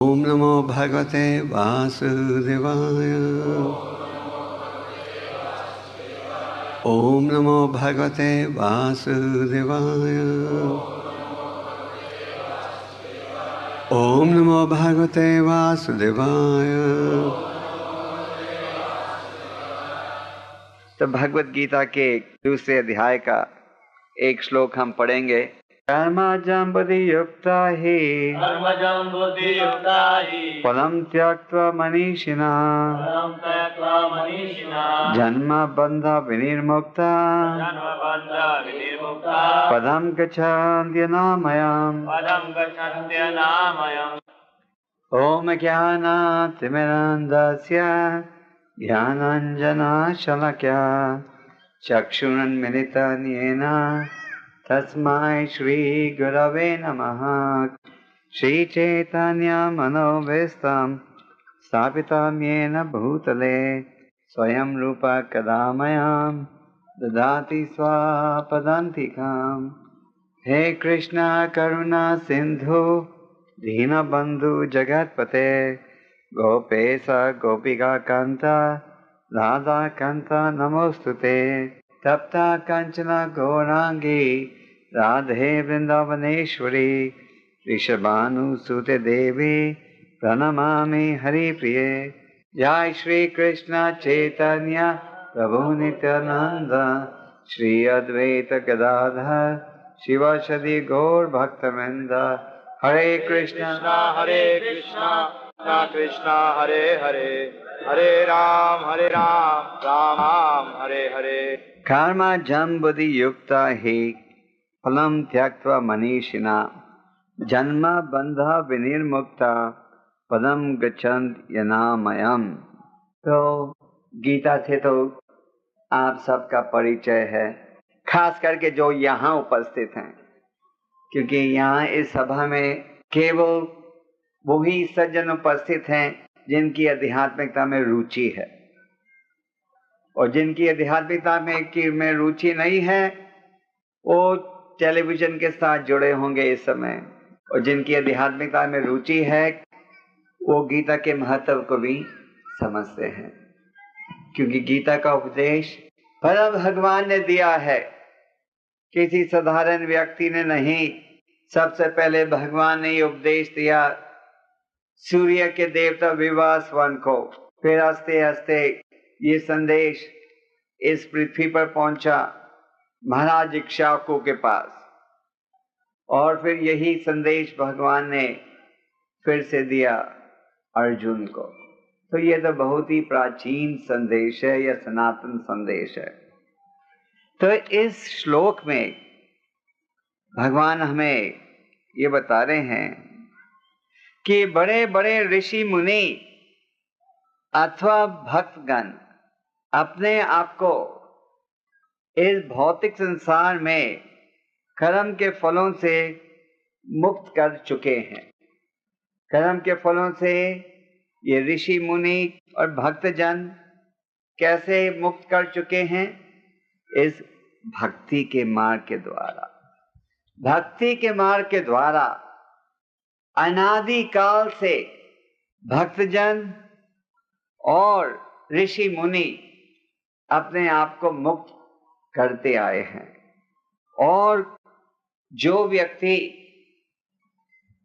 ओम नमो भगवते वासुदेवाय। ओम नमो भगवते वासुदेवाय। ओम नमो भगवते वासुदेवाय। तो भगवत गीता के दूसरे अध्याय का एक श्लोक हम पढ़ेंगे। कर्मजं बुद्धियुक्ता हि फलं त्यक्त्वा मनीषिणः जन्म बन्ध विनिर्मुक्ता पदं गच्छन्त्यनामयम्। ॐ ज्ञानातिमिरान्धस्य ज्ञानाञ्जनशलाकया चक्षुरुन्मिलितं येन तस्मै श्रीगुरवे नमः। श्रीचैतन्यमनोभीष्टं स्थापितं येन भूतले स्वयं रूप कदा मह्यं ददाति स्वपदान्तिकम्। हे कृष्ण करुणा सिन्धु दीनबन्धु जगत्पते गोपेश गोपिका कान्त राधा कान्त नमोस्तुते। तप्ता कांचन गौरांगी राधे वृंदावनेश्वरी ऋषभानुसुते देवी प्रणमामि हरिप्रिये। जय श्री कृष्ण चैतन्य प्रभु नित्यानंद श्री अद्वैत गदाधर शिवासदि गौर भक्तवृंद। हरे कृष्णा कृष्णा हरे हरे हरे राम राम राम हरे हरे। कर्मजं बुद्धियुक्ता हि फलं त्यक्त्वा मनीषिणः जन्म बंध विनिर्मुक्ता पदं गच्छन्ति यनामयम्। तो गीता से तो आप सबका परिचय है, खास करके जो यहाँ उपस्थित हैं, क्योंकि यहाँ इस सभा में केवल वही सज्जन उपस्थित हैं जिनकी आध्यात्मिकता में रुचि है, और जिनकी आध्यात्मिकता में रुचि नहीं है वो टेलीविजन के साथ जुड़े होंगे इस समय, और जिनकी आध्यात्मिकता में रुचि है वो गीता के महत्व को भी समझते हैं, क्योंकि गीता का उपदेश परम भगवान ने दिया है, किसी साधारण व्यक्ति ने नहीं। सबसे पहले भगवान ने ये उपदेश दिया सूर्य के देवता विवासवन को, फिर हंसते हंसते ये संदेश इस पृथ्वी पर पहुंचा महाराज इक्ष्वाकु के पास, और फिर यही संदेश भगवान ने फिर से दिया अर्जुन को। तो ये तो बहुत ही प्राचीन संदेश है, यह सनातन संदेश है। तो इस श्लोक में भगवान हमें ये बता रहे हैं कि बड़े बड़े ऋषि मुनि अथवा भक्तगण अपने आप को इस भौतिक संसार में कर्म के फलों से मुक्त कर चुके हैं। कर्म के फलों से ये ऋषि मुनि और भक्तजन कैसे मुक्त कर चुके हैं? इस भक्ति के मार्ग के द्वारा। भक्ति के मार्ग के द्वारा अनादि काल से भक्तजन और ऋषि मुनि अपने आप को मुक्त करते आए हैं, और जो व्यक्ति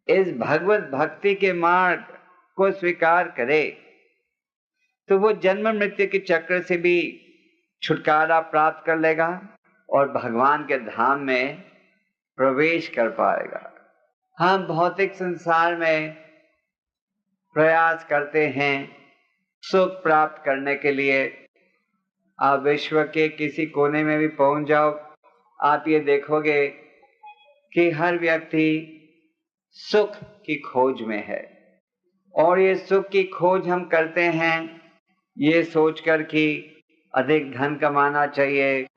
इस भगवत भक्ति के मार्ग को स्वीकार करे तो वो जन्म मृत्यु के चक्र से भी छुटकारा प्राप्त कर लेगा और भगवान के धाम में प्रवेश कर पाएगा। हम भौतिक संसार में प्रयास करते हैं सुख प्राप्त करने के लिए। आप विश्व के किसी कोने में भी पहुंच जाओ, आप ये देखोगे कि हर व्यक्ति सुख की खोज में है, और ये सुख की खोज हम करते हैं ये सोचकर कि अधिक धन कमाना चाहिए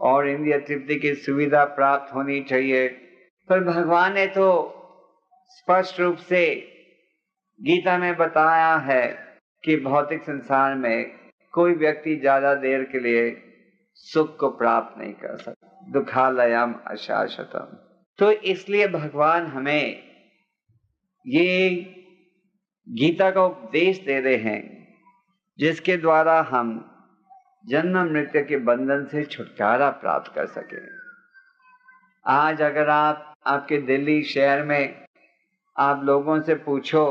और इंद्रिय तृप्ति की सुविधा प्राप्त होनी चाहिए। पर भगवान ने तो स्पष्ट रूप से गीता में बताया है कि भौतिक संसार में कोई व्यक्ति ज्यादा देर के लिए सुख को प्राप्त नहीं कर सकता। दुखालयम अशाश्वतम। तो इसलिए भगवान हमें ये गीता का उपदेश दे रहे हैं, जिसके द्वारा हम जन्म मृत्यु के बंधन से छुटकारा प्राप्त कर सके। आज अगर आप आपके दिल्ली शहर में आप लोगों से पूछो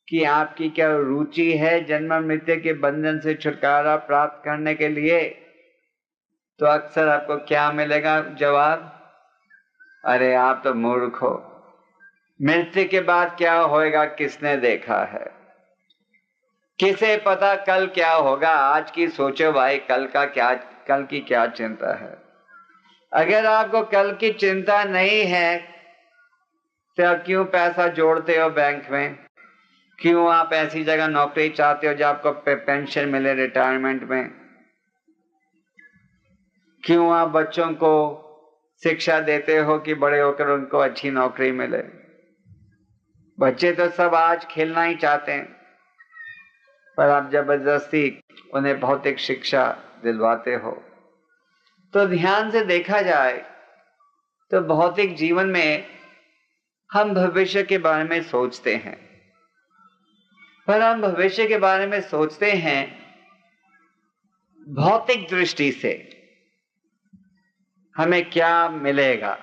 कि आपकी क्या रुचि है जन्म मृत्यु के बंधन से छुटकारा प्राप्त करने के लिए, तो अक्सर आपको क्या मिलेगा जवाब? अरे आप तो मूर्ख हो, मृत्यु के बाद क्या होएगा किसने देखा है, किसे पता कल क्या होगा। आज की सोचो भाई, कल की क्या चिंता है। अगर आपको कल की चिंता नहीं है तो आप क्यों पैसा जोड़ते हो बैंक में? क्यों आप ऐसी जगह नौकरी चाहते हो जब आपको पेंशन मिले रिटायरमेंट में? क्यों आप बच्चों को शिक्षा देते हो कि बड़े होकर उनको अच्छी नौकरी मिले? बच्चे तो सब आज खेलना ही चाहते हैं, पर आप जबरदस्ती उन्हें भौतिक शिक्षा दिलवाते हो। तो ध्यान से देखा जाए तो भौतिक जीवन में हम भविष्य के बारे में सोचते हैं, पर हम भविष्य के बारे में सोचते हैं भौतिक दृष्टि से, हमें क्या मिलेगा।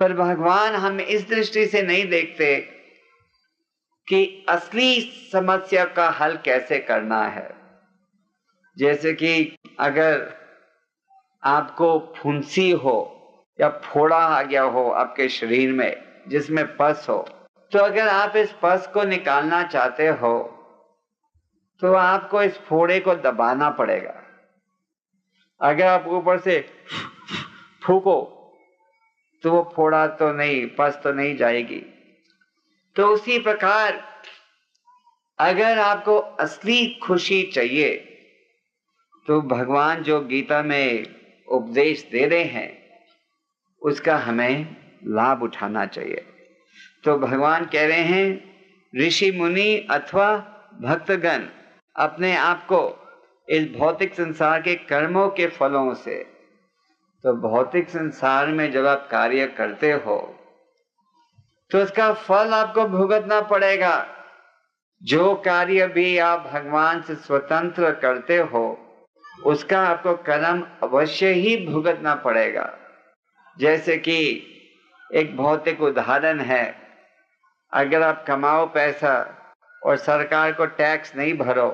पर भगवान हमें इस दृष्टि से नहीं देखते कि असली समस्या का हल कैसे करना है। जैसे कि अगर आपको फुंसी हो या फोड़ा आ गया हो आपके शरीर में जिसमें पस हो, तो अगर आप इस पस को निकालना चाहते हो तो आपको इस फोड़े को दबाना पड़ेगा। अगर आप ऊपर से फूको तो वो फोड़ा तो नहीं, पस तो नहीं जाएगी। तो उसी प्रकार अगर आपको असली खुशी चाहिए तो भगवान जो गीता में उपदेश दे रहे हैं उसका हमें लाभ उठाना चाहिए। तो भगवान कह रहे हैं ऋषि मुनि अथवा भक्तगण अपने आप को इस भौतिक संसार के कर्मों के फलों से, तो भौतिक संसार में जब आप कार्य करते हो तो उसका फल आपको भुगतना पड़ेगा। जो कार्य भी आप भगवान से स्वतंत्र करते हो उसका आपको कर्म अवश्य ही भुगतना पड़ेगा। जैसे कि एक भौतिक उदाहरण है, अगर आप कमाओ पैसा और सरकार को टैक्स नहीं भरो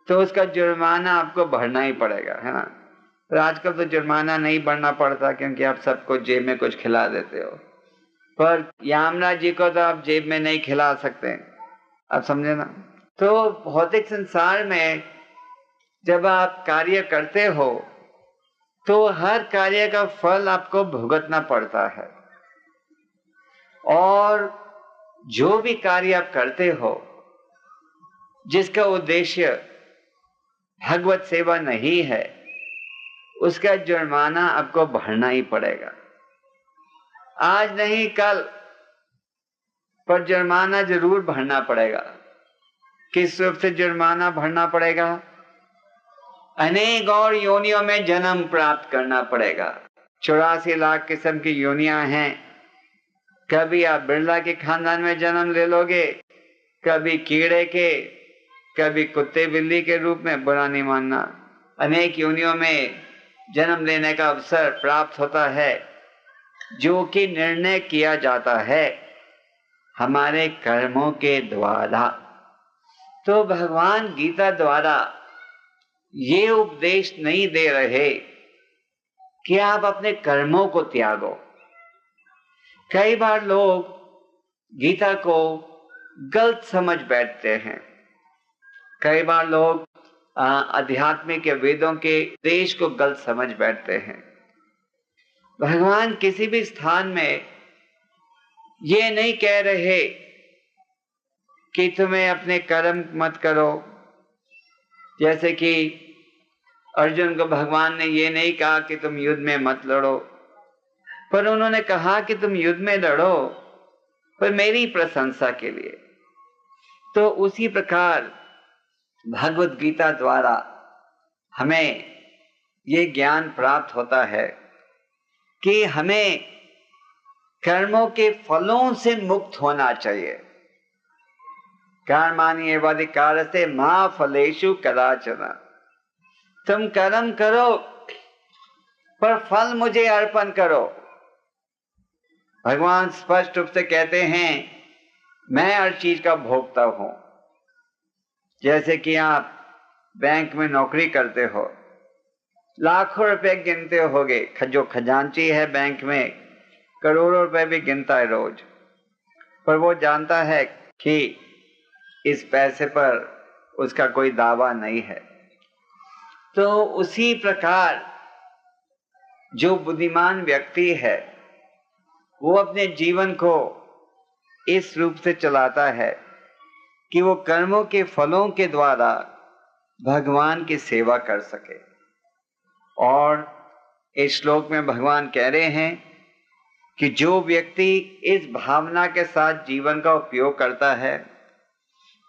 तो उसका जुर्माना आपको भरना ही पड़ेगा, है ना। पर आजकल तो जुर्माना नहीं भरना पड़ता क्योंकि आप सबको जेब में कुछ खिला देते हो, पर यमराज जी को तो आप जेब में नहीं खिला सकते, आप समझे ना। तो भौतिक संसार में जब आप कार्य करते हो तो हर कार्य का फल आपको भुगतना पड़ता है, और जो भी कार्य आप करते हो जिसका उद्देश्य भगवत सेवा नहीं है उसका जुर्माना आपको भरना ही पड़ेगा। आज नहीं कल, पर जुर्माना जरूर भरना पड़ेगा। किस रूप से जुर्माना भरना पड़ेगा? अनेक और योनियों में जन्म प्राप्त करना पड़ेगा। 84 लाख किस्म की योनियां हैं। कभी आप बिरला के खानदान में जन्म ले लोगे, कभी कीड़े के, कभी कुत्ते बिल्ली के रूप में, बुरा नहीं मानना। अनेक योनियों में जन्म लेने का अवसर प्राप्त होता है, जो कि निर्णय किया जाता है हमारे कर्मों के द्वारा। तो भगवान गीता द्वारा ये उपदेश नहीं दे रहे कि आप अपने कर्मों को त्यागो। कई बार लोग गीता को गलत समझ बैठते हैं। कई बार लोग आध्यात्मिक या वेदों के उपदेश को गलत समझ बैठते हैं। भगवान किसी भी स्थान में ये नहीं कह रहे कि तुम्हें अपने कर्म मत करो। जैसे कि अर्जुन को भगवान ने ये नहीं कहा कि तुम युद्ध में मत लड़ो, पर उन्होंने कहा कि तुम युद्ध में लड़ो पर मेरी प्रशंसा के लिए। तो उसी प्रकार भगवत गीता द्वारा हमें ये ज्ञान प्राप्त होता है कि हमें कर्मों के फलों से मुक्त होना चाहिए। कर्माणि एवाधिकारस्ते मा फलेषु कदाचन। तुम कर्म करो पर फल मुझे अर्पण करो। भगवान स्पष्ट रूप से कहते हैं मैं हर चीज का भोक्ता हूं। जैसे कि आप बैंक में नौकरी करते हो, लाखों रुपए गिनते होगे, जो खजांची है बैंक में करोड़ों रुपए भी गिनता है रोज, पर वो जानता है कि इस पैसे पर उसका कोई दावा नहीं है। तो उसी प्रकार जो बुद्धिमान व्यक्ति है वो अपने जीवन को इस रूप से चलाता है कि वो कर्मों के फलों के द्वारा भगवान की सेवा कर सके। और इस श्लोक में भगवान कह रहे हैं कि जो व्यक्ति इस भावना के साथ जीवन का उपयोग करता है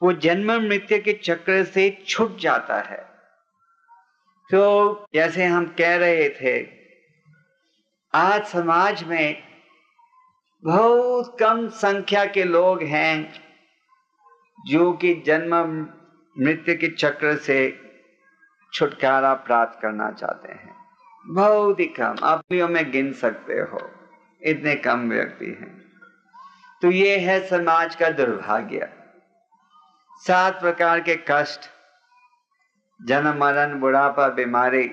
वो जन्म मृत्यु के चक्र से छूट जाता है। तो जैसे हम कह रहे थे, आज समाज में बहुत कम संख्या के लोग हैं जो कि जन्म मृत्यु के चक्र से छुटकारा प्राप्त करना चाहते हैं। बहुत ही कम, आप में गिन सकते हो, इतने कम व्यक्ति हैं। तो ये है समाज का दुर्भाग्य। 7 प्रकार के कष्ट, जन्म मरण बुढ़ापा बीमारी,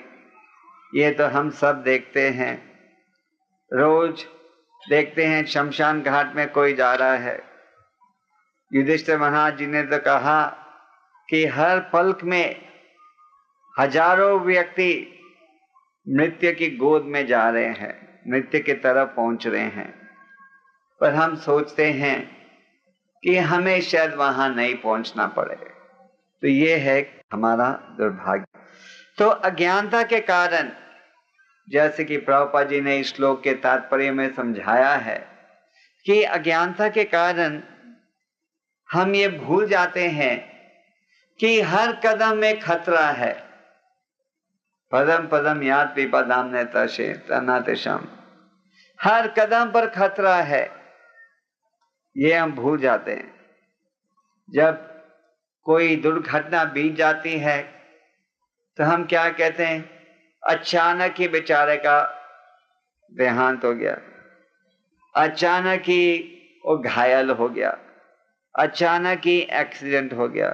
ये तो हम सब देखते हैं। रोज देखते हैं शमशान घाट में कोई जा रहा है। युधिष्ठिर महाराज जी ने तो कहा कि हर पलक में हजारों व्यक्ति मृत्यु की गोद में जा रहे हैं, मृत्यु की तरफ पहुंच रहे हैं, पर हम सोचते हैं कि हमें शायद वहां नहीं पहुंचना पड़े। तो ये है हमारा दुर्भाग्य। तो अज्ञानता के कारण, जैसे कि प्रभुपाद जी ने इस श्लोक के तात्पर्य में समझाया है कि अज्ञानता के कारण हम ये भूल जाते हैं कि हर कदम में खतरा है। पदम पदम याद विपदाम ने तशे तनातेशम, हर कदम पर खतरा है, ये हम भूल जाते हैं। जब कोई दुर्घटना बीत जाती है तो हम क्या कहते हैं, अचानक ही बेचारे का देहांत हो गया, अचानक ही वो घायल हो गया, अचानक ही एक्सीडेंट हो गया।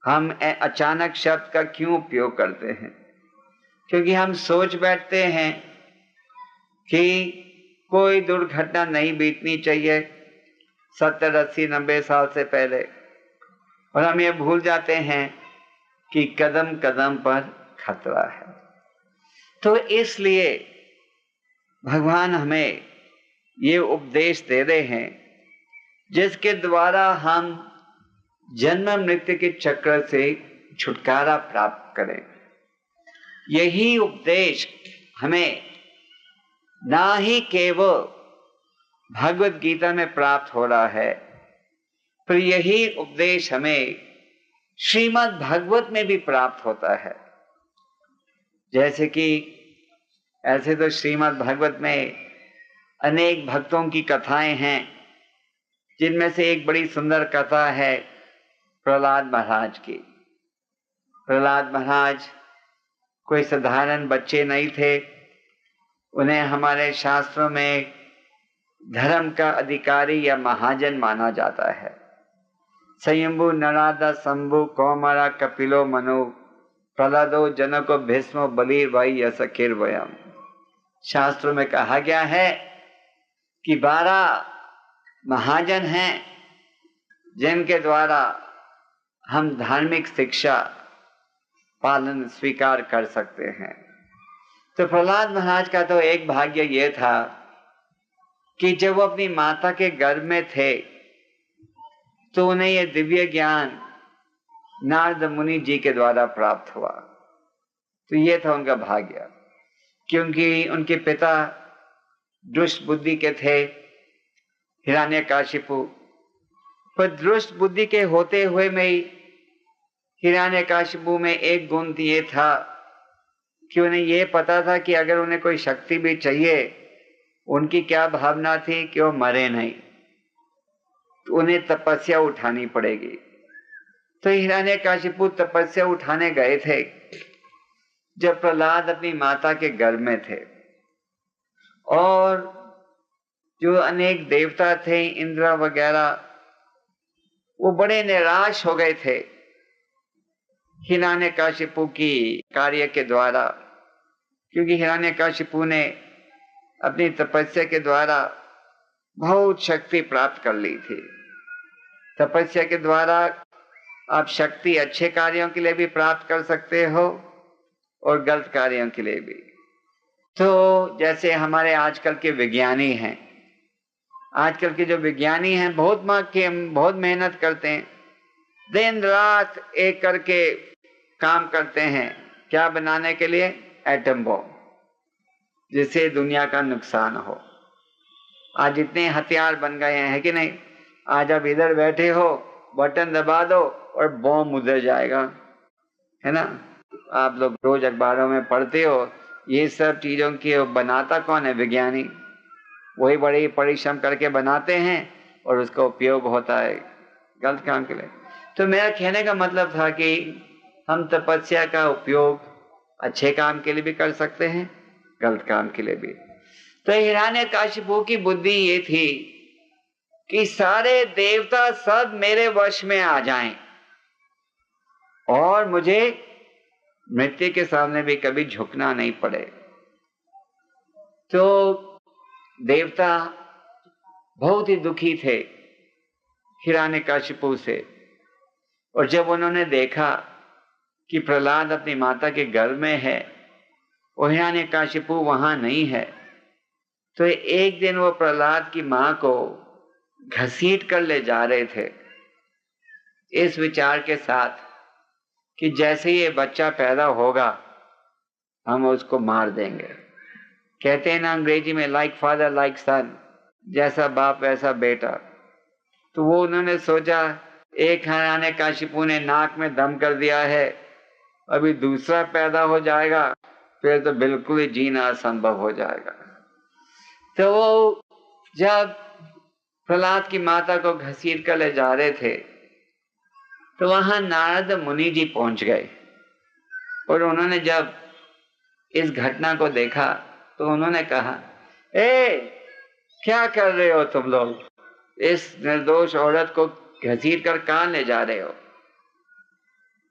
हम अचानक शब्द का क्यों उपयोग करते हैं? क्योंकि हम सोच बैठते हैं कि कोई दुर्घटना नहीं बीतनी चाहिए 70, 80, 90 साल से पहले, और हम ये भूल जाते हैं कि कदम कदम पर खतरा है। तो इसलिए भगवान हमें ये उपदेश दे रहे हैं जिसके द्वारा हम जन्म मृत्यु के चक्र से छुटकारा प्राप्त करें। यही उपदेश हमें ना ही केवल भगवत गीता में प्राप्त हो रहा है, पर यही उपदेश हमें श्रीमद् भागवत में भी प्राप्त होता है। जैसे कि ऐसे तो श्रीमद् भागवत में अनेक भक्तों की कथाएं हैं, जिनमें से एक बड़ी सुंदर कथा है प्रहलाद महाराज की। प्रहलाद महाराज कोई साधारण बच्चे नहीं थे, उन्हें हमारे शास्त्रों में धर्म का अधिकारी या महाजन माना जाता है। स्वयंभू नरादा शंभु कौमारा कपिलो मनु प्रहलादो जनको भीष्मो बलिर भाई यसखिर वयम। शास्त्रों में कहा गया है कि 12 महाजन हैं जिनके द्वारा हम धार्मिक शिक्षा पालन स्वीकार कर सकते हैं। तो प्रहलाद महाराज का तो एक भाग्य ये था कि जब वो अपनी माता के गर्भ में थे तो उन्हें ये दिव्य ज्ञान नारद मुनि जी के द्वारा प्राप्त हुआ। तो ये था उनका भाग्य, क्योंकि उनके पिता दुष्ट बुद्धि के थे, हिरण्यकाशिपु। पर दुष्ट बुद्धि के होते हुए में ही हिरण्यकाशिपु में एक गुण ये था कि उन्हें ये पता था कि अगर उन्हें कोई शक्ति भी चाहिए, उनकी क्या भावना थी कि वो मरे नहीं। तो उन्हें तपस्या उठानी पड़ेगी। तो हिरण्यकशिपु तपस्या उठाने गए थे जब प्रहलाद अपनी माता के गर्भ में थे, और जो अनेक देवता थे, इंद्र वगैरह, वो बड़े निराश हो गए थे हिरण्यकशिपु की कार्य के द्वारा, क्योंकि हिरण्यकशिपु ने अपनी तपस्या के द्वारा बहुत शक्ति प्राप्त कर ली थी। तपस्या के द्वारा आप शक्ति अच्छे कार्यों के लिए भी प्राप्त कर सकते हो और गलत कार्यों के लिए भी। तो जैसे हमारे आजकल के विज्ञानी हैं, आजकल के जो विज्ञानी हैं बहुत मेहनत करते हैं, दिन रात एक करके काम करते हैं, क्या बनाने के लिए? एटम बम, जिससे दुनिया का नुकसान हो। आज इतने हथियार बन गए हैं, है कि नहीं? आज आप इधर बैठे हो, बटन दबा दो और बम उधर जाएगा, है ना? आप लोग रोज अखबारों में पढ़ते हो, ये सब चीजों की बनाता कौन है? विज्ञानी। वही बड़ी परिश्रम करके बनाते हैं और उसका उपयोग होता है गलत काम के लिए। तो मेरा कहने का मतलब था कि हम तपस्या का उपयोग अच्छे काम के लिए भी कर सकते हैं, गलत काम के लिए भी। तो हिरण्यकशिपु की बुद्धि ये थी कि सारे देवता सब मेरे वश में आ जाएं और मुझे मृत्यु के सामने भी कभी झुकना नहीं पड़े। तो देवता बहुत ही दुखी थे हिरण्यकशिपु से, और जब उन्होंने देखा कि प्रहलाद अपनी माता के गर्भ में है और हिरण्यकशिपु वहां नहीं है, तो एक दिन वो प्रहलाद की मां को घसीट कर ले जा रहे थे इस विचार के साथ कि जैसे ये बच्चा पैदा होगा हम उसको मार देंगे। कहते हैं ना अंग्रेजी में, लाइक फादर लाइक सन, जैसा बाप वैसा बेटा। तो वो उन्होंने सोचा, एक हिरण्यकशिपु ने नाक में दम कर दिया है, अभी दूसरा पैदा हो जाएगा, फिर तो बिल्कुल ही जीना असंभव हो जाएगा। तो वो जब प्रहलाद की माता को घसीट कर ले जा रहे थे, तो वहां नारद मुनि जी पहुंच गए, और उन्होंने जब इस घटना को देखा तो उन्होंने कहा, क्या कर रहे हो तुम लोग? इस निर्दोष औरत को घसीट कर कहां ले जा रहे हो?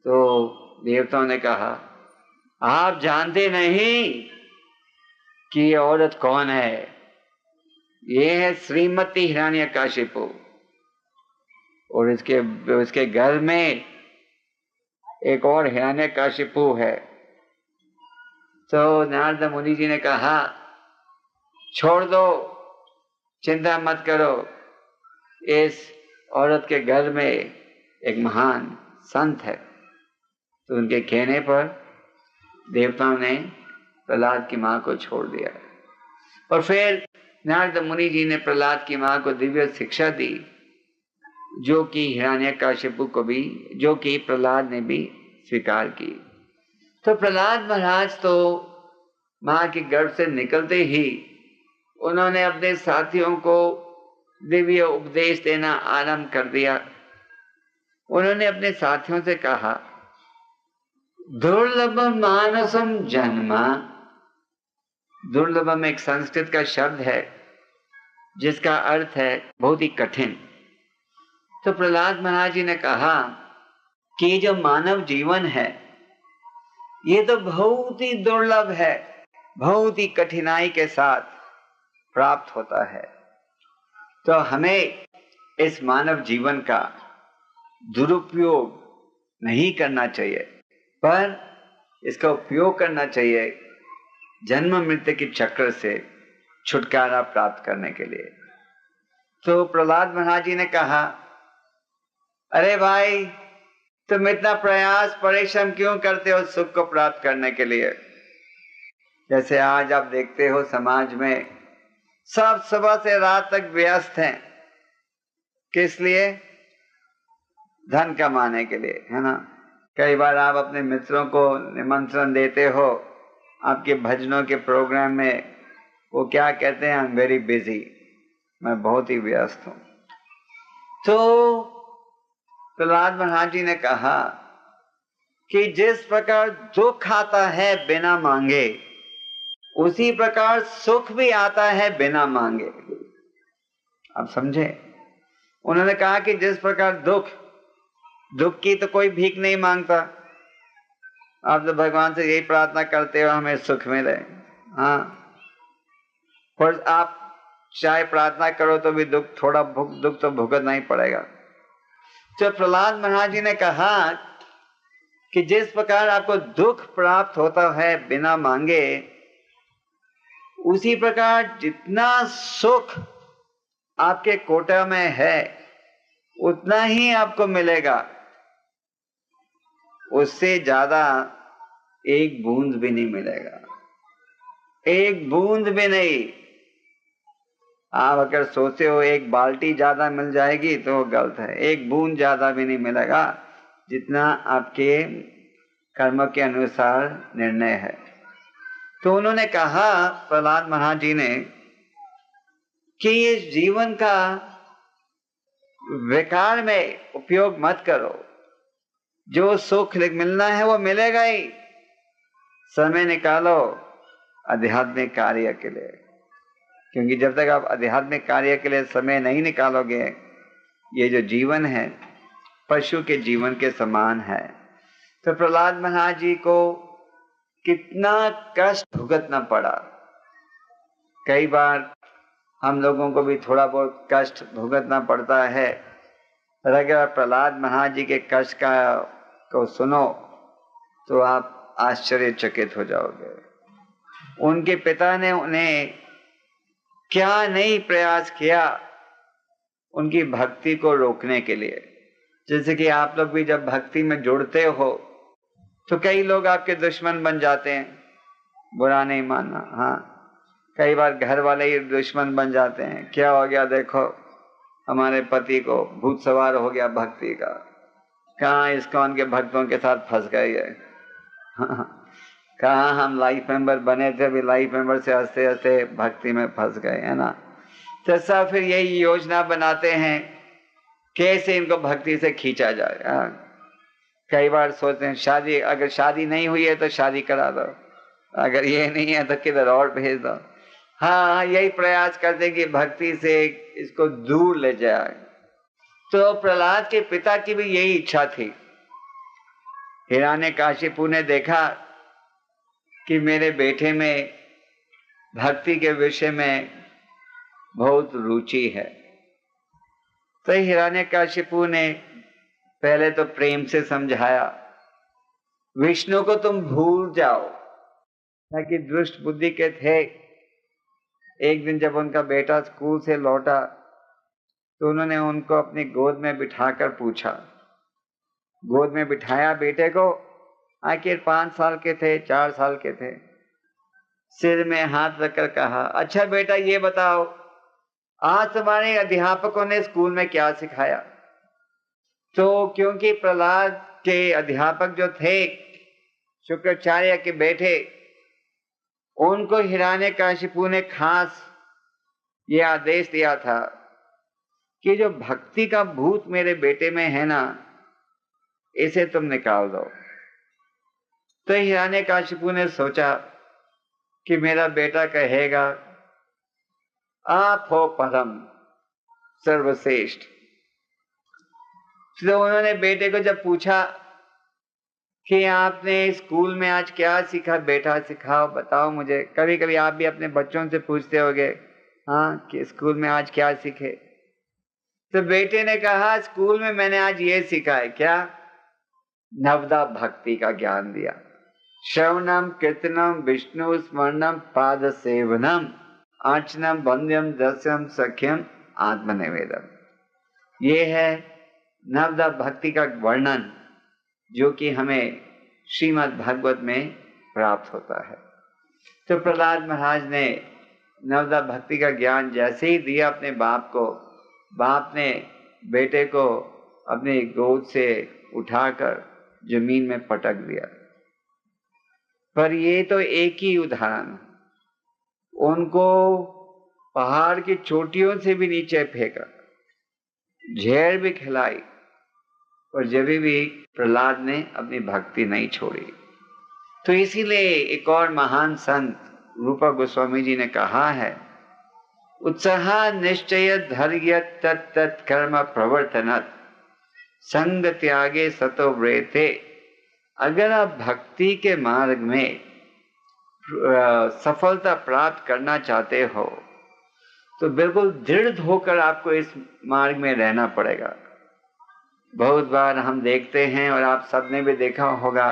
तो देवताओं ने कहा, आप जानते नहीं कि ये औरत कौन है? ये है श्रीमती हिरण्यकशिपु, और उसके घर में एक और हिरण्यकशिपु है। तो नारद मुनि जी ने कहा, छोड़ दो, चिंता मत करो, इस औरत के घर में एक महान संत है। तो उनके कहने पर देवताओं ने प्रहलाद की मां को छोड़ दिया, और फिर नारद मुनि जी ने प्रहलाद की मां को दिव्य शिक्षा दी, जो कि हिरण्यकशिपु को भी, जो कि प्रहलाद ने भी स्वीकार की। तो प्रहलाद महाराज तो मां के गर्भ से निकलते ही उन्होंने अपने साथियों को दिव्य उपदेश देना आरंभ कर दिया। उन्होंने अपने साथियों से कहा, दुर्लभम मानसम जन्म। दुर्लभम एक संस्कृत का शब्द है जिसका अर्थ है बहुत ही कठिन। तो प्रहलाद महाराज जी ने कहा कि जो मानव जीवन है ये तो बहुत ही दुर्लभ है, बहुत ही कठिनाई के साथ प्राप्त होता है। तो हमें इस मानव जीवन का दुरुपयोग नहीं करना चाहिए, पर इसका उपयोग करना चाहिए जन्म मृत्यु के चक्र से छुटकारा प्राप्त करने के लिए। तो प्रहलाद महाराज जी ने कहा, अरे भाई, तुम इतना प्रयास परिश्रम क्यों करते हो सुख को प्राप्त करने के लिए? जैसे आज आप देखते हो समाज में सब सुबह से रात तक व्यस्त हैं, किस लिए? धन कमाने के लिए, है ना? कई बार आप अपने मित्रों को निमंत्रण देते हो आपके भजनों के प्रोग्राम में, वो क्या कहते हैं? आई एम वेरी बिजी, मैं बहुत ही व्यस्त हूं। तो प्रहलाद महाराज जी ने कहा कि जिस प्रकार दुख आता है बिना मांगे, उसी प्रकार सुख भी आता है बिना मांगे। आप समझे? उन्होंने कहा कि जिस प्रकार दुख की तो कोई भीख नहीं मांगता, आप तो भगवान से यही प्रार्थना करते हो हमें सुख मिले। हाँ, पर आप चाहे प्रार्थना करो तो भी दुख तो भुगतना ही पड़ेगा। तो प्रहलाद महाराज जी ने कहा कि जिस प्रकार आपको दुख प्राप्त होता है बिना मांगे, उसी प्रकार जितना सुख आपके कोटा में है उतना ही आपको मिलेगा, उससे ज्यादा एक बूंद भी नहीं मिलेगा, एक बूंद भी नहीं। आप अगर सोचते हो एक बाल्टी ज्यादा मिल जाएगी तो गलत है, एक बूंद ज्यादा भी नहीं मिलेगा, जितना आपके कर्म के अनुसार निर्णय है। तो उन्होंने कहा प्रहलाद महाराज जी ने कि इस जीवन का विकार में उपयोग मत करो, जो सुख मिलना है वो मिलेगा ही। समय निकालो आध्यात्मिक कार्य के लिए, क्योंकि जब तक आप आध्यात्मिक कार्य के लिए समय नहीं निकालोगे, ये जो जीवन है पशु के जीवन के समान है। तो प्रहलाद महाराज जी को कितना कष्ट भुगतना पड़ा। कई बार हम लोगों को भी थोड़ा बहुत कष्ट भुगतना पड़ता है, पर अगर प्रहलाद महाराज जी के कष्ट को सुनो तो आप आश्चर्यचकित हो जाओगे। उनके पिता ने उन्हें क्या नहीं प्रयास किया उनकी भक्ति को रोकने के लिए। जैसे कि आप लोग भी जब भक्ति में जुड़ते हो तो कई लोग आपके दुश्मन बन जाते हैं, बुरा नहीं मानना। हाँ, कई बार घर वाले ही दुश्मन बन जाते हैं। क्या हो गया, देखो हमारे पति को भूत सवार हो गया भक्ति का, कहाँ इस्कॉन के भक्तों के साथ फंस गए है। कहाँ हम लाइफ मेंबर बने थे, भी लाइफ मेंबर से हंसते हंसते भक्ति में फंस गए, है ना। तो सब फिर यही योजना बनाते हैं कैसे इनको भक्ति से खींचा जाए। कई बार सोचते हैं शादी, अगर शादी नहीं हुई है तो शादी करा दो, अगर ये नहीं है तो किधर और भेज दो। हाँ, यही प्रयास करते कि भक्ति से इसको दूर ले जाए। तो प्रहलाद के पिता की भी यही इच्छा थी। हिरण्यकशिपु ने देखा कि मेरे बेटे में भक्ति के विषय में बहुत रुचि है, तो हिरण्यकशिपु ने पहले तो प्रेम से समझाया, विष्णु को तुम भूल जाओ, ताकि दुष्ट बुद्धि के थे। एक दिन जब उनका बेटा स्कूल से लौटा तो उन्होंने उनको अपनी गोद में बिठाकर पूछा, गोद में बिठाया बेटे को, आखिर 5 साल के थे, 4 साल के थे, सिर में हाथ रखकर कहा, अच्छा बेटा ये बताओ आज तुम्हारे अध्यापकों ने स्कूल में क्या सिखाया। तो क्योंकि प्रहलाद के अध्यापक जो थे शुक्राचार्य के बेटे, उनको हिरण्यकशिपु ने खास ये आदेश दिया था कि जो भक्ति का भूत मेरे बेटे में है ना, इसे तुम निकाल दो। तो हिरण्यकशिपु ने सोचा कि मेरा बेटा कहेगा आप हो परम सर्वश्रेष्ठ। तो उन्होंने बेटे को जब पूछा कि आपने स्कूल में आज क्या सीखा, बेटा सिखाओ, बताओ मुझे। कभी कभी आप भी अपने बच्चों से पूछते होगे, हाँ, कि स्कूल में आज क्या सीखे। तो बेटे ने कहा स्कूल में मैंने आज ये सीखा है। क्या? नवदा भक्ति का ज्ञान दिया। श्रवणम कीर्तनम विष्णु स्मरणम पाद सेवनम अर्चनम वंद्यम दस्यम सख्यम आत्मनिवेदन। ये है नवदा भक्ति का वर्णन जो कि हमें श्रीमद् भागवत में प्राप्त होता है। तो प्रहलाद महाराज ने नवदा भक्ति का ज्ञान जैसे ही दिया अपने बाप को, बाप ने बेटे को अपनी गोद से उठाकर जमीन में पटक दिया। पर ये तो एक ही उदाहरण, उनको पहाड़ की चोटियों से भी नीचे फेंका। जहर भी खिलाई, और जब भी प्रहलाद ने अपनी भक्ति नहीं छोड़ी। तो इसीलिए एक और महान संत रूपा गोस्वामी जी ने कहा है, उत्साह निश्चय धैर्य तत् कर्म प्रवर्तनत संग त्यागे सतो व्रेते। अगर आप भक्ति के मार्ग में सफलता प्राप्त करना चाहते हो तो बिल्कुल दृढ़ होकर आपको इस मार्ग में रहना पड़ेगा। बहुत बार हम देखते हैं, और आप सबने भी देखा होगा,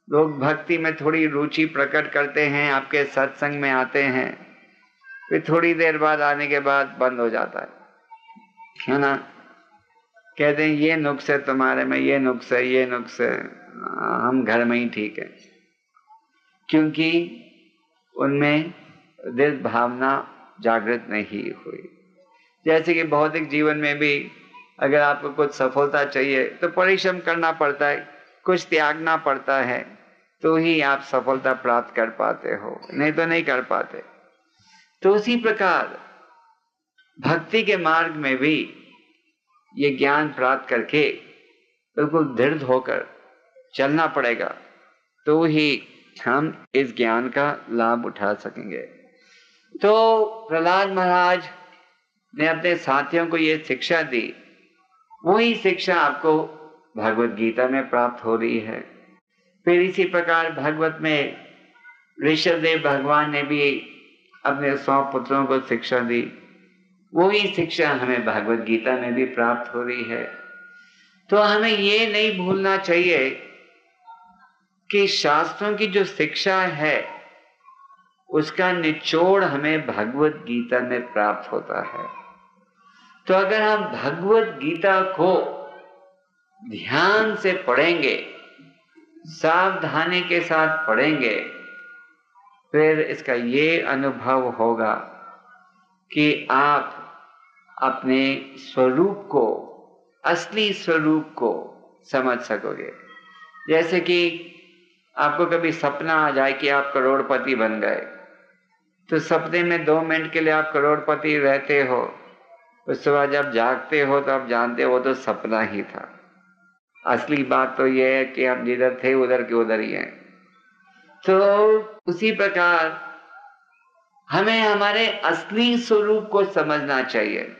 लोग भक्ति में थोड़ी रुचि प्रकट करते हैं, आपके सत्संग में आते हैं, फिर थोड़ी देर बाद आने के बाद बंद हो जाता है ना। कहते हैं ये नुक्स है तुम्हारे में, ये नुक्स है, ये नुक्स है, हम घर में ही ठीक है, क्योंकि उनमें दिल भावना जागृत नहीं हुई। जैसे कि भौतिक जीवन में भी अगर आपको कुछ सफलता चाहिए तो परिश्रम करना पड़ता है, कुछ त्यागना पड़ता है, तो ही आप सफलता प्राप्त कर पाते हो, नहीं तो नहीं कर पाते। तो उसी प्रकार भक्ति के मार्ग में भी ये ज्ञान प्राप्त करके बिल्कुल दृढ़ होकर चलना पड़ेगा, तो ही हम इस ज्ञान का लाभ उठा सकेंगे। तो प्रहलाद महाराज ने अपने साथियों को ये शिक्षा दी, वही शिक्षा आपको भगवत गीता में प्राप्त हो रही है। फिर इसी प्रकार भगवत में ऋषभदेव भगवान ने भी अपने 100 पुत्रों को शिक्षा दी, वही शिक्षा हमें भगवत गीता में भी प्राप्त हो रही है। तो हमें ये नहीं भूलना चाहिए कि शास्त्रों की जो शिक्षा है उसका निचोड़ हमें भगवत गीता में प्राप्त होता है। तो अगर हम भगवत गीता को ध्यान से पढ़ेंगे, सावधानी के साथ पढ़ेंगे, फिर इसका ये अनुभव होगा कि आप अपने स्वरूप को, असली स्वरूप को समझ सकोगे। जैसे कि आपको कभी सपना आ जाए कि आप करोड़पति बन गए, तो सपने में 2 मिनट के लिए आप करोड़पति रहते हो, उसके बाद जब जागते हो तो आप जानते हो तो सपना ही था। असली बात तो यह है कि हम जिधर थे उधर के उधर ही हैं। तो उसी प्रकार हमें हमारे असली स्वरूप को समझना चाहिए।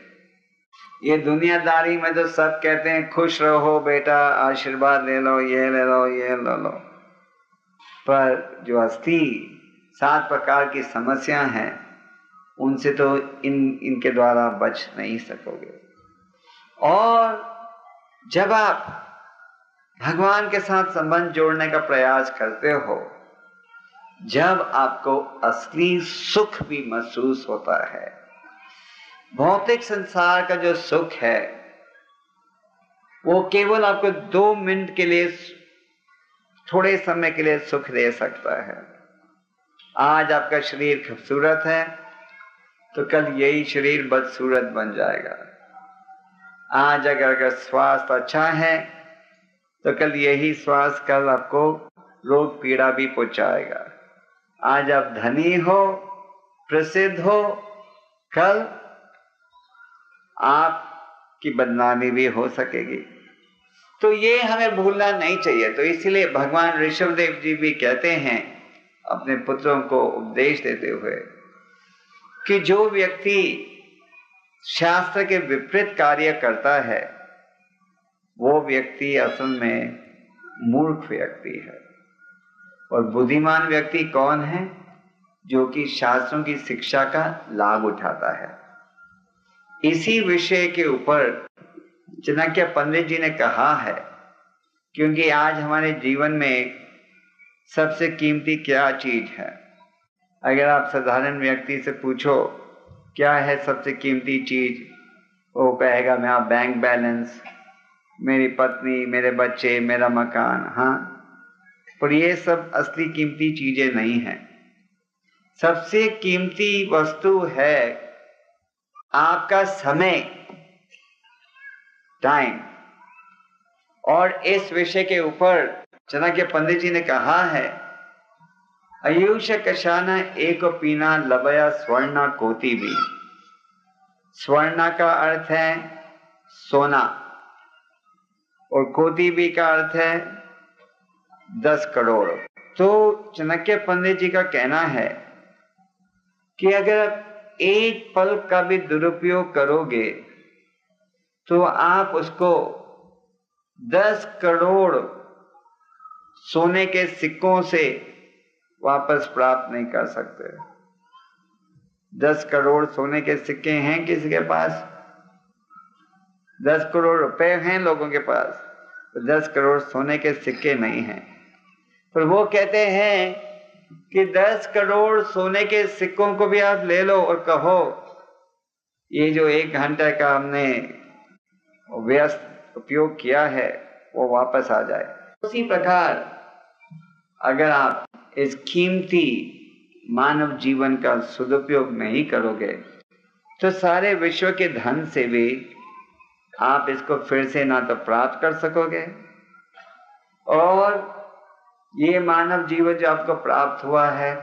ये दुनियादारी में तो सब कहते हैं खुश रहो बेटा, आशीर्वाद ले लो, ये ले लो, ये ले लो, पर जो असली 7 प्रकार की समस्या हैं उनसे तो इनके द्वारा बच नहीं सकोगे। और जब आप भगवान के साथ संबंध जोड़ने का प्रयास करते हो, जब आपको असली सुख भी महसूस होता है, भौतिक संसार का जो सुख है वो केवल आपको 2 मिनट के लिए, थोड़े समय के लिए सुख दे सकता है। आज आपका शरीर खूबसूरत है तो कल यही शरीर बदसूरत बन जाएगा। आज अगर स्वास्थ्य अच्छा है तो कल यही स्वास्थ्य कल आपको रोग पीड़ा भी पहुंचाएगा। आज आप धनी हो, प्रसिद्ध हो, कल आपकी बदनामी भी हो सकेगी। तो ये हमें भूलना नहीं चाहिए। तो इसीलिए भगवान ऋषभदेव जी भी कहते हैं अपने पुत्रों को उपदेश देते हुए कि जो व्यक्ति शास्त्र के विपरीत कार्य करता है वो व्यक्ति असल में मूर्ख व्यक्ति है। और बुद्धिमान व्यक्ति कौन है? जो कि शास्त्रों की शिक्षा का लाभ उठाता है। इसी विषय के ऊपर चाणक्य पंडित जी ने कहा है, क्योंकि आज हमारे जीवन में सबसे कीमती क्या चीज है? अगर आप साधारण व्यक्ति से पूछो क्या है सबसे कीमती चीज, वो कहेगा मेरा बैंक बैलेंस, मेरी पत्नी, मेरे बच्चे, मेरा मकान। हाँ, पर ये सब असली कीमती चीजें नहीं हैं। सबसे कीमती वस्तु है आपका समय, टाइम। और इस विषय के ऊपर चाणक्य पंडित जी ने कहा है, आयुष कशाना एक पीना लभया स्वर्णा कोटि भी। स्वर्णा का अर्थ है सोना, और कोटिबी का अर्थ है 10 करोड़। तो चाणक्य पंडित जी का कहना है कि अगर आप एक पल का भी दुरुपयोग करोगे तो आप उसको 10 करोड़ सोने के सिक्कों से वापस प्राप्त नहीं कर सकते। 10 करोड़ सोने के सिक्के हैं किसी के पास? 10 करोड़ रुपए हैं लोगों के पास, तो 10 करोड़ सोने के सिक्के नहीं हैं। पर वो कहते हैं कि 10 करोड़ सोने के सिक्कों को भी आप ले लो और कहो ये जो 1 घंटे का हमने व्यस्त उपयोग किया है वो वापस आ जाए। उसी प्रकार अगर आप इस कीमती मानव जीवन का सदुपयोग नहीं करोगे तो सारे विश्व के धन से भी आप इसको फिर से ना तो प्राप्त कर सकोगे, और ये मानव जीवन जो आपको प्राप्त हुआ है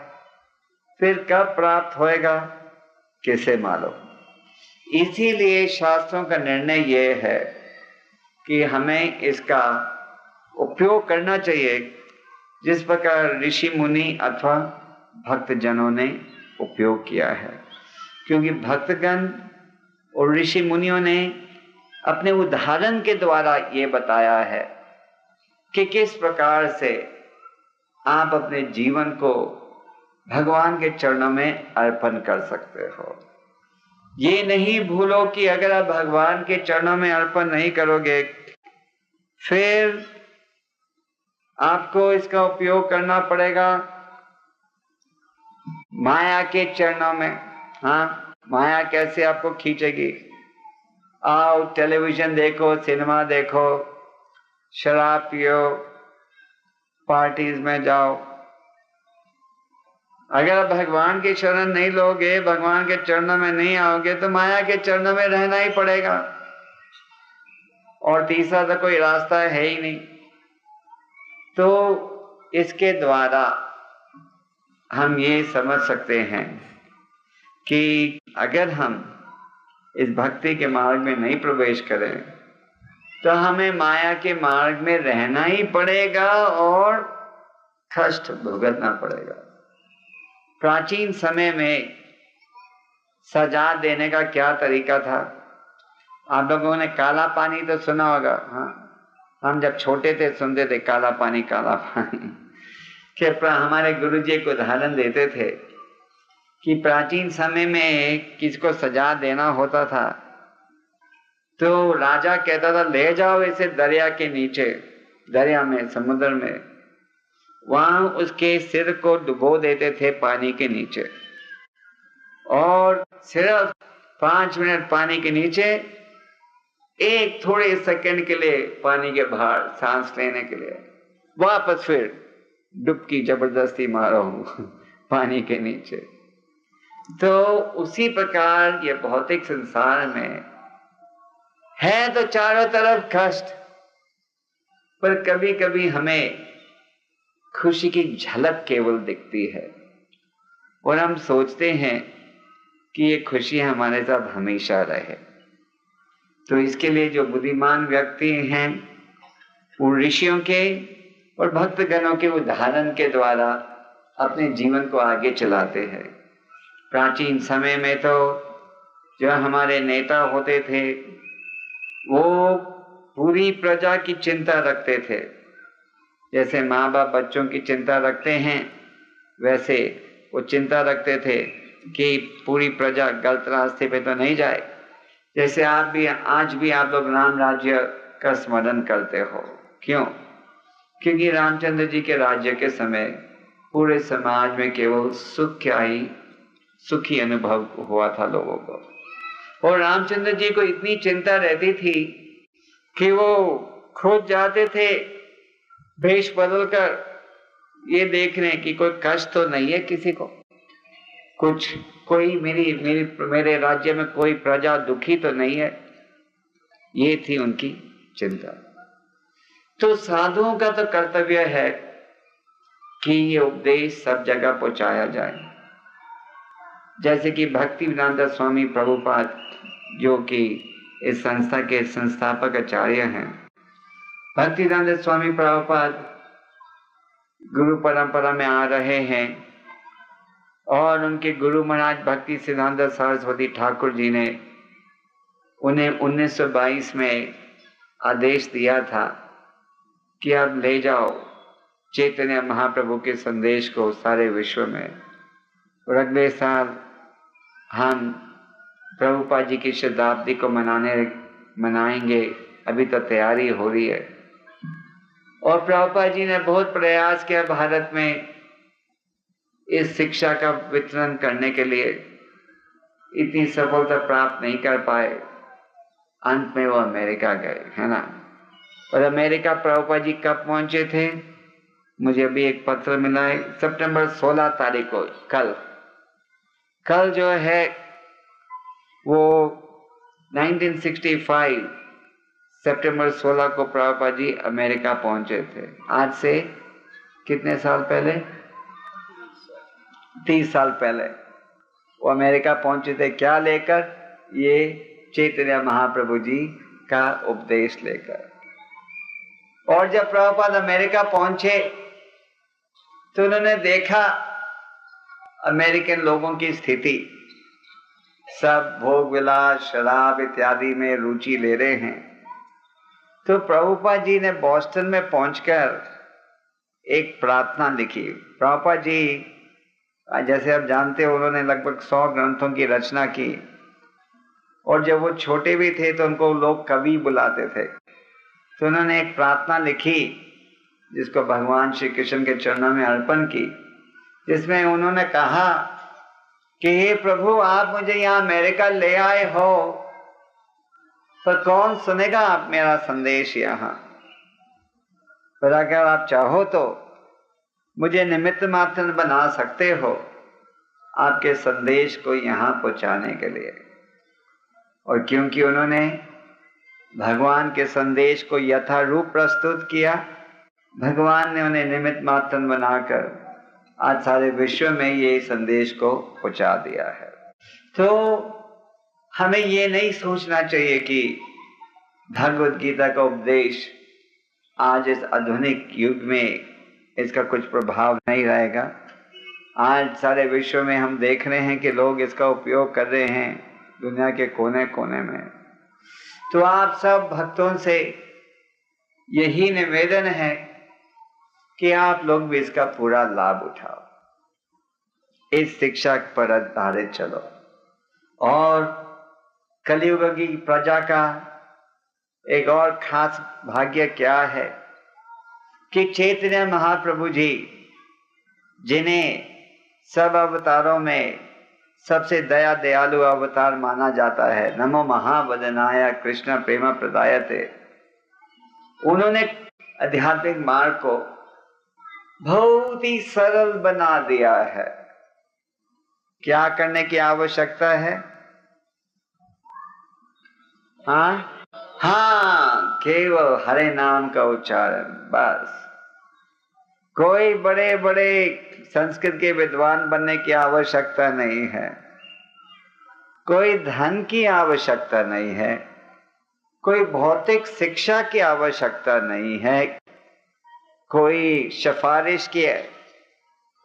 फिर कब प्राप्त होएगा किसे मालूम। इसीलिए शास्त्रों का निर्णय ये है कि हमें इसका उपयोग करना चाहिए जिस प्रकार ऋषि मुनि अथवा भक्तजनों ने उपयोग किया है, क्योंकि भक्तगण और ऋषि मुनियों ने अपने उदाहरण के द्वारा ये बताया है कि किस प्रकार से आप अपने जीवन को भगवान के चरणों में अर्पण कर सकते हो। ये नहीं भूलो कि अगर आप भगवान के चरणों में अर्पण नहीं करोगे फिर आपको इसका उपयोग करना पड़ेगा माया के चरणों में। हाँ, माया कैसे आपको खींचेगी? आओ टेलीविजन देखो, सिनेमा देखो, शराब पियो, पार्टीज में जाओ। अगर आप भगवान के शरण नहीं लोगे, भगवान के चरणों में नहीं आओगे तो माया के चरणों में रहना ही पड़ेगा, और तीसरा तो कोई रास्ता है ही नहीं। तो इसके द्वारा हम ये समझ सकते हैं कि अगर हम इस भक्ति के मार्ग में नहीं प्रवेश करें तो हमें माया के मार्ग में रहना ही पड़ेगा और कष्ट भुगतना पड़ेगा। प्राचीन समय में सजा देने का क्या तरीका था? आप लोगों ने काला पानी तो सुना होगा। हाँ, हम जब छोटे थे सुनते थे काला पानी काला पानी। कि हमारे गुरुजी एक उदाहरण देते थे कि प्राचीन समय में किसको सजा देना होता था तो राजा कहता था ले जाओ इसे दरिया के नीचे, दरिया में, समुद्र में। वहां उसके सिर को डुबो देते थे पानी के नीचे, और सिर्फ 5 मिनट पानी के नीचे, एक थोड़े सेकंड के लिए पानी के बाहर सांस लेने के लिए, वापस फिर डुबकी जबरदस्ती मारो पानी के नीचे। तो उसी प्रकार ये भौतिक संसार में है तो चारों तरफ कष्ट, पर कभी कभी हमें खुशी की झलक केवल दिखती है और हम सोचते हैं कि ये खुशी हमारे साथ हमेशा रहे। तो इसके लिए जो बुद्धिमान व्यक्ति हैं वो ऋषियों के और भक्तगणों के उदाहरण के द्वारा अपने जीवन को आगे चलाते हैं। प्राचीन समय में तो जो हमारे नेता होते थे वो पूरी प्रजा की चिंता रखते थे। जैसे माँ बाप बच्चों की चिंता रखते हैं वैसे वो चिंता रखते थे कि पूरी प्रजा गलत रास्ते पे तो नहीं जाए। जैसे आज भी आप लोग राम राज्य का स्मरण करते हो। क्यों? क्योंकि रामचंद्र जी के राज्य के समय पूरे समाज में केवल सुखी अनुभव हुआ था लोगों को, और रामचंद्र जी को इतनी चिंता रहती थी कि वो खुद जाते थे भेष बदलकर ये देखने की कोई कष्ट तो नहीं है किसी को, कोई मेरे राज्य में कोई प्रजा दुखी तो नहीं है। ये थी उनकी चिंता। तो साधुओं का तो कर्तव्य है कि ये उपदेश सब जगह पहुंचाया जाए। जैसे कि भक्ति वेदांत स्वामी प्रभुपाद जो कि इस संस्था के संस्थापक आचार्य हैं। भक्तिदानंद स्वामी प्रभुपाद गुरु परंपरा में आ रहे हैं और उनके गुरु महाराज भक्ति सिद्धांत सरस्वती ठाकुर जी ने उन्हें 1922 में आदेश दिया था कि आप ले जाओ चैतन्य महाप्रभु के संदेश को सारे विश्व में। और अगले साल हम प्रभुपाद जी की शताब्दी को मनाएंगे। अभी तो तैयारी हो रही है और प्रभुपाद जी ने बहुत प्रयास किया भारत में इस शिक्षा का वितरण करने के लिए। इतनी सफलता प्राप्त नहीं कर पाए। अंत में वो अमेरिका गए, है ना। और अमेरिका प्रभुपाद जी कब पहुंचे थे? मुझे अभी एक पत्र मिला है, सितंबर 16 तारीख को, कल जो है वो 1965 सितंबर 16 को प्रभुपाद जी अमेरिका पहुंचे थे। आज से कितने साल पहले? 30 साल पहले वो अमेरिका पहुंचे थे। क्या लेकर? ये चैतन्य महाप्रभु जी का उपदेश लेकर। और जब प्रभुपाद अमेरिका पहुंचे तो उन्होंने देखा अमेरिकन लोगों की स्थिति, सब भोग विलास शराब इत्यादि में रुचि ले रहे हैं। तो प्रभुपाद जी ने बॉस्टन में पहुंचकर एक प्रार्थना लिखी। प्रभुपाद जी, जैसे आप जानते हो, उन्होंने लगभग 100 ग्रंथों की रचना की और जब वो छोटे भी थे तो उनको लोग कवि बुलाते थे। तो उन्होंने एक प्रार्थना लिखी जिसको भगवान श्री कृष्ण के चरणों में अर्पण की, जिसमें उन्होंने कहा कि हे प्रभु, आप मुझे यहाँ अमेरिका ले आए हो, पर कौन सुनेगा आप मेरा संदेश यहाँ? पर अगर आप चाहो तो मुझे निमित्त मात्र बना सकते हो आपके संदेश को यहाँ पहुँचाने के लिए। और क्योंकि उन्होंने भगवान के संदेश को यथारूप प्रस्तुत किया, भगवान ने उन्हें निमित्त मात्र बनाकर आज सारे विश्व में ये संदेश को पहुंचा दिया है। तो हमें ये नहीं सोचना चाहिए कि भगवद गीता का उपदेश आज इस आधुनिक युग में इसका कुछ प्रभाव नहीं रहेगा। आज सारे विश्व में हम देख रहे हैं कि लोग इसका उपयोग कर रहे हैं दुनिया के कोने कोने में। तो आप सब भक्तों से यही निवेदन है कि आप लोग भी इसका पूरा लाभ उठाओ, इस शिक्षा पर आधारित चलो। और कलियुग की प्रजा का एक और खास भाग्य क्या है कि चैतन्य महाप्रभु जी, जिन्हें सब अवतारों में सबसे दया दयालु अवतार माना जाता है, नमो महावदनाय कृष्ण प्रेम प्रदायते, उन्होंने आध्यात्मिक मार्ग को बहुत ही सरल बना दिया है। क्या करने की आवश्यकता है? हाँ, केवल हरे नाम का उच्चारण, बस। कोई बड़े बड़े संस्कृत के विद्वान बनने की आवश्यकता नहीं है, कोई धन की आवश्यकता नहीं है, कोई भौतिक शिक्षा की आवश्यकता नहीं है, कोई सिफारिश की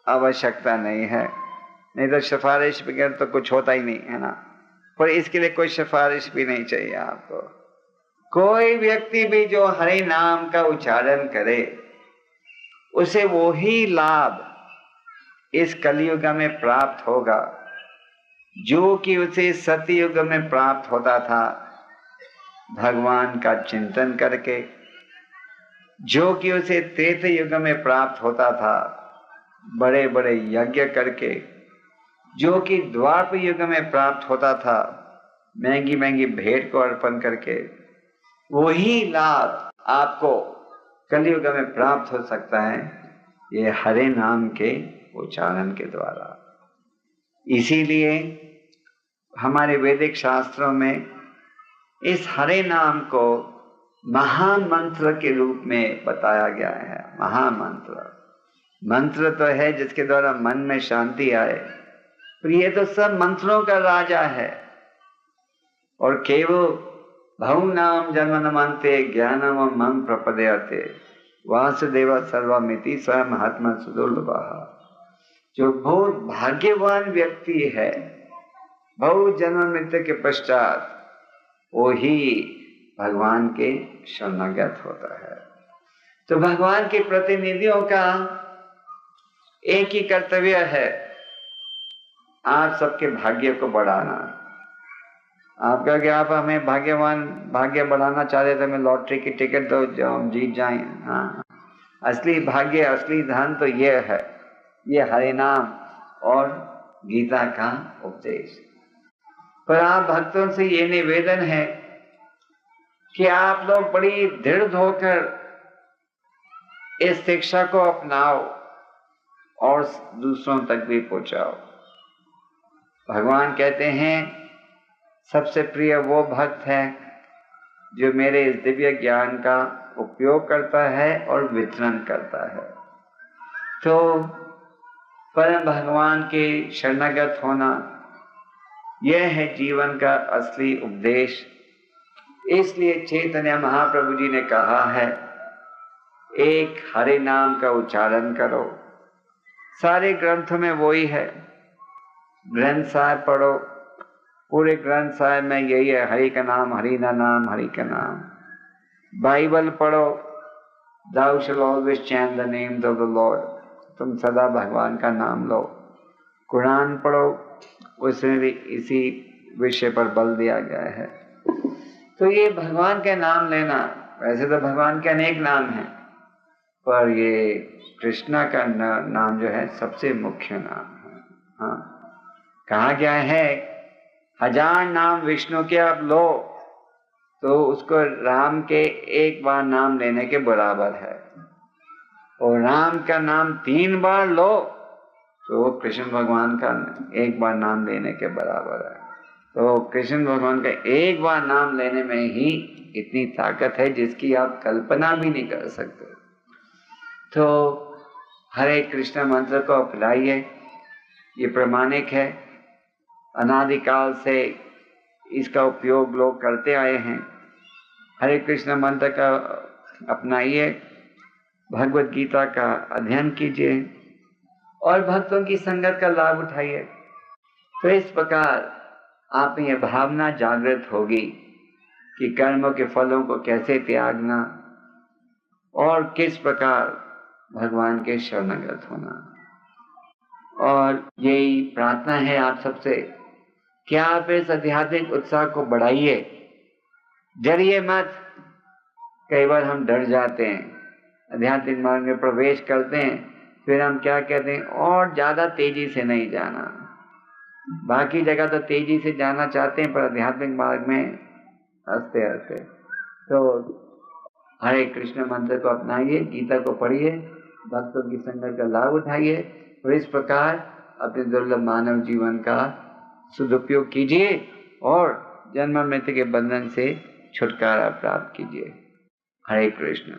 आवश्यकता नहीं है। नहीं तो सिफारिश बगैर तो कुछ होता ही नहीं है ना। पर इसके लिए कोई सिफारिश भी नहीं चाहिए आपको। कोई व्यक्ति भी जो हरि नाम का उच्चारण करे उसे वो ही लाभ इस कलियुग में प्राप्त होगा जो कि उसे सतयुग में प्राप्त होता था भगवान का चिंतन करके, जो कि उसे त्रेता युग में प्राप्त होता था बड़े बड़े यज्ञ करके, जो कि द्वापर युग में प्राप्त होता था महंगी महंगी भेंट को अर्पण करके। वही लाभ आपको कलियुग में प्राप्त हो सकता है ये हरे नाम के उच्चारण के द्वारा। इसीलिए हमारे वैदिक शास्त्रों में इस हरे नाम को महामंत्र के रूप में बताया गया है। महामंत्र, मंत्र तो है जिसके द्वारा मन में शांति आए, पर ये तो सब मंत्रों का राजा है। और केवल बहुनाम जन्मनमन्ते ज्ञानम मम प्रपद्यते वासुदेव सर्वमिति स्वयं महात्मा सुदुर्लभः। जो बहुत भाग्यवान व्यक्ति है, बहुत जन्म मृत्यु के पश्चात वो ही भगवान के शरणागत होता है। तो भगवान के प्रतिनिधियों का एक ही कर्तव्य है, आप सबके भाग्य को बढ़ाना। आप कह के आप हमें भाग्य बढ़ाना चाहते तो हमें लॉटरी की टिकट दो जो हम जीत जाएं। हाँ, असली भाग्य, असली धन तो ये है, ये हरि नाम और गीता का उपदेश। पर आप भक्तों से ये निवेदन है कि आप लोग बड़ी दृढ़ होकर इस शिक्षा को अपनाओ और दूसरों तक भी पहुंचाओ। भगवान कहते हैं सबसे प्रिय वो भक्त है जो मेरे इस दिव्य ज्ञान का उपयोग करता है और वितरण करता है। तो परम भगवान के शरणागत होना यह है जीवन का असली उपदेश। इसलिए चैतन्य महाप्रभु जी ने कहा है, एक हरि नाम का उच्चारण करो। सारे ग्रंथों में वही है, ग्रंथ साहिब पढ़ो, पूरे ग्रंथ साहिब में यही है, हरि का नाम, हरि का नाम, हरि का नाम। बाइबल पढ़ो, thou shall always chant the name of the Lord, तुम सदा भगवान का नाम लो। कुरान पढ़ो, उसमें भी इसी विषय पर बल दिया गया है। तो ये भगवान का नाम लेना, वैसे तो भगवान के अनेक नाम हैं, पर ये कृष्णा का नाम जो है सबसे मुख्य नाम है। हाँ, कहा गया है 1000 नाम विष्णु के आप लो तो उसको राम के एक बार नाम लेने के बराबर है, और राम का नाम 3 बार लो तो कृष्ण भगवान का एक बार नाम लेने के बराबर है। तो कृष्ण भगवान का एक बार नाम लेने में ही इतनी ताकत है जिसकी आप कल्पना भी नहीं कर सकते। तो हरे कृष्ण मंत्र को अपनाइए, ये प्रमाणिक है, अनादिकाल से इसका उपयोग लोग करते आए हैं। हरे कृष्ण मंत्र का अपनाइए, भगवत गीता का अध्ययन कीजिए और भक्तों की संगत का लाभ उठाइए। तो इस प्रकार आप में यह भावना जागृत होगी कि कर्मों के फलों को कैसे त्यागना और किस प्रकार भगवान के शरणागत होना। और यही प्रार्थना है आप सबसे कि आप इस आध्यात्मिक उत्साह को बढ़ाइए, डरिए मत। कई बार हम डर जाते हैं, आध्यात्मिक मार्ग में प्रवेश करते हैं, फिर हम क्या कहते हैं, और ज्यादा तेजी से नहीं जाना। बाकी जगह तो तेजी से जाना चाहते हैं, पर आध्यात्मिक मार्ग में हंसते हंसते। तो हरे कृष्ण मंत्र को अपनाइए, गीता को पढ़िए, भक्तों की संगत का लाभ उठाइए और इस प्रकार अपने दुर्लभ मानव जीवन का सदुपयोग कीजिए और जन्म मृत्यु के बंधन से छुटकारा प्राप्त कीजिए। हरे कृष्ण।